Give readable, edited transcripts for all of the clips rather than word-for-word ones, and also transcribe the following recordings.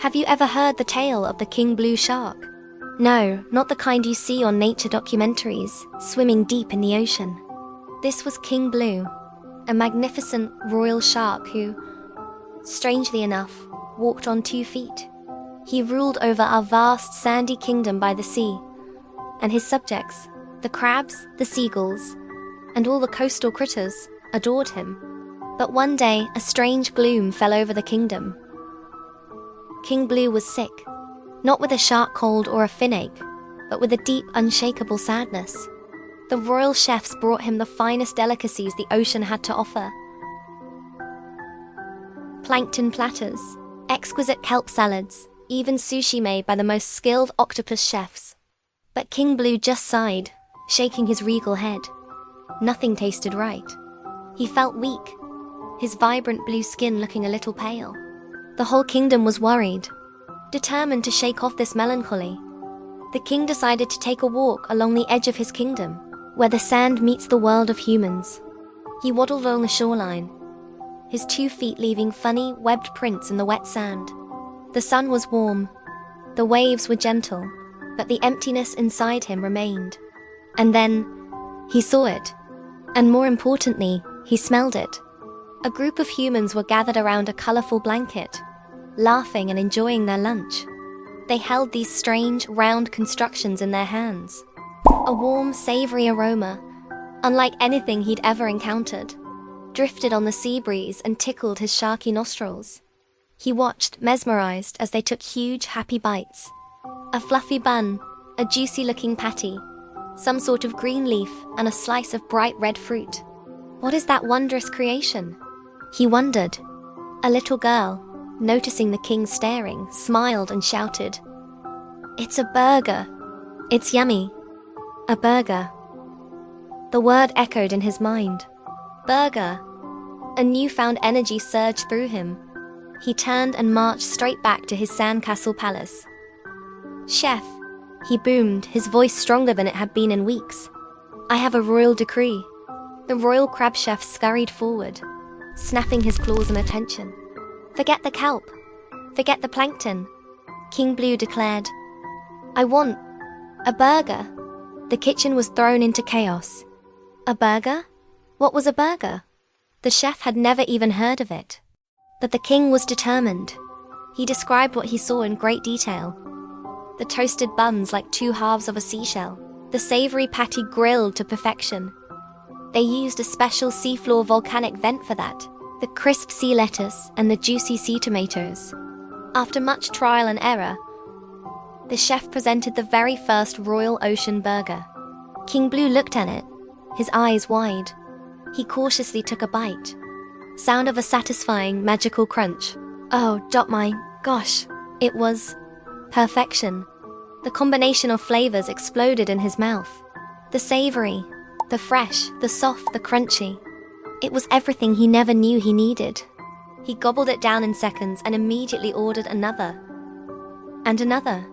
Have you ever heard the tale of the king blue shark? No, not the kind you see on nature documentaries, swimming deep in the ocean. This was King Blue, a magnificent royal shark who, strangely enough, walked on 2 feet. He ruled over our vast sandy kingdom by the sea, and his subjects, the crabs, the seagulls, and all the coastal critters, adored him. But one day, a strange gloom fell over the kingdom. King Blue was sick, not with a shark cold or a fin ache, but with a deep, unshakable sadness. The royal chefs brought him the finest delicacies the ocean had to offer. Plankton platters, exquisite kelp salads, even sushi made by the most skilled octopus chefs. But King Blue just sighed, shaking his regal head. Nothing tasted right. He felt weak, his vibrant blue skin looking a little pale. The whole kingdom was worried. Determined to shake off this melancholy, the king decided to take a walk along the edge of his kingdom, where the sand meets the world of humans. He waddled along the shoreline, his 2 feet leaving funny, webbed prints in the wet sand. The sun was warm, the waves were gentle, but the emptiness inside him remained. And then, he saw it. And more importantly, he smelled it. A group of humans were gathered around a colorful blanket, laughing and enjoying their lunch. They held these strange, round constructions in their hands. A warm, savory aroma, unlike anything he'd ever encountered, drifted on the sea breeze and tickled his sharky nostrils. He watched, mesmerized, as they took huge, happy bites. A fluffy bun, a juicy-looking patty, some sort of green leaf, and a slice of bright red fruit. What is that wondrous creation? He wondered. A little girl, noticing the king staring, smiled and shouted, "It's a burger! It's yummy! A burger!" The word echoed in his mind. Burger! A newfound energy surged through him. He turned and marched straight back to his sandcastle palace. "Chef," he boomed, his voice stronger than it had been in weeks. "I have a royal decree." The royal crab chef scurried forward, snapping his claws in attention. "Forget the kelp. Forget the plankton," King Blue declared. "I want a burger." The kitchen was thrown into chaos. A burger? What was a burger? The chef had never even heard of it. But the king was determined. He described what he saw in great detail. The toasted buns like 2 halves of a seashell, the savory patty grilled to perfection. They used a special seafloor volcanic vent for that, the crisp sea lettuce and the juicy sea tomatoes. After much trial and error, the chef presented the very first Royal Ocean burger. King Blue looked at it, his eyes wide. He cautiously took a bite. Sound of a satisfying, magical crunch. Oh, my gosh, it was perfection. The combination of flavors exploded in his mouth. The savory, the fresh, the soft, the crunchy. It was everything he never knew he needed. He gobbled it down in seconds and immediately ordered another. And another.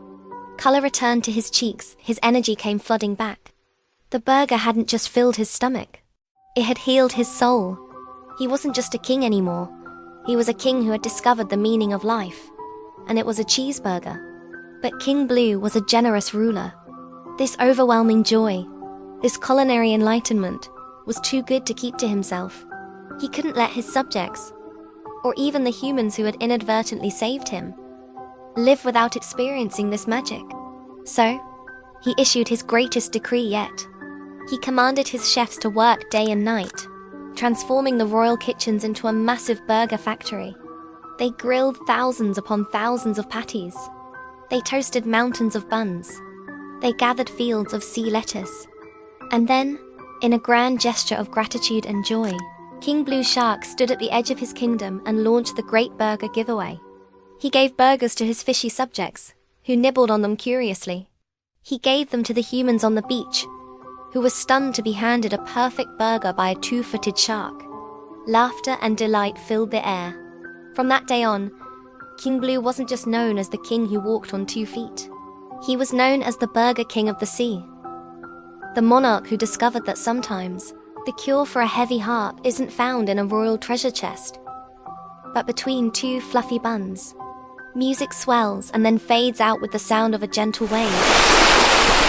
Color returned to his cheeks, his energy came flooding back. The burger hadn't just filled his stomach. It had healed his soul. He wasn't just a king anymore. He was a king who had discovered the meaning of life. And it was a cheeseburger. But King Blue was a generous ruler. This overwhelming joy, this culinary enlightenment, was too good to keep to himself. He couldn't let his subjects, or even the humans who had inadvertently saved him, live without experiencing this magic. So, he issued his greatest decree yet. He commanded his chefs to work day and night, transforming the royal kitchens into a massive burger factory. They grilled thousands upon thousands of patties. They toasted mountains of buns. They gathered fields of sea lettuce. And then, in a grand gesture of gratitude and joy, King Blue Shark stood at the edge of his kingdom and launched the Great Burger Giveaway. He gave burgers to his fishy subjects, who nibbled on them curiously. He gave them to the humans on the beach, who were stunned to be handed a perfect burger by a 2-footed shark. Laughter and delight filled the air. From that day on, King Blue wasn't just known as the king who walked on 2 feet. He was known as the Burger King of the Sea. The monarch who discovered that sometimes the cure for a heavy heart isn't found in a royal treasure chest, but between 2 fluffy buns. Music swells and then fades out with the sound of a gentle wave.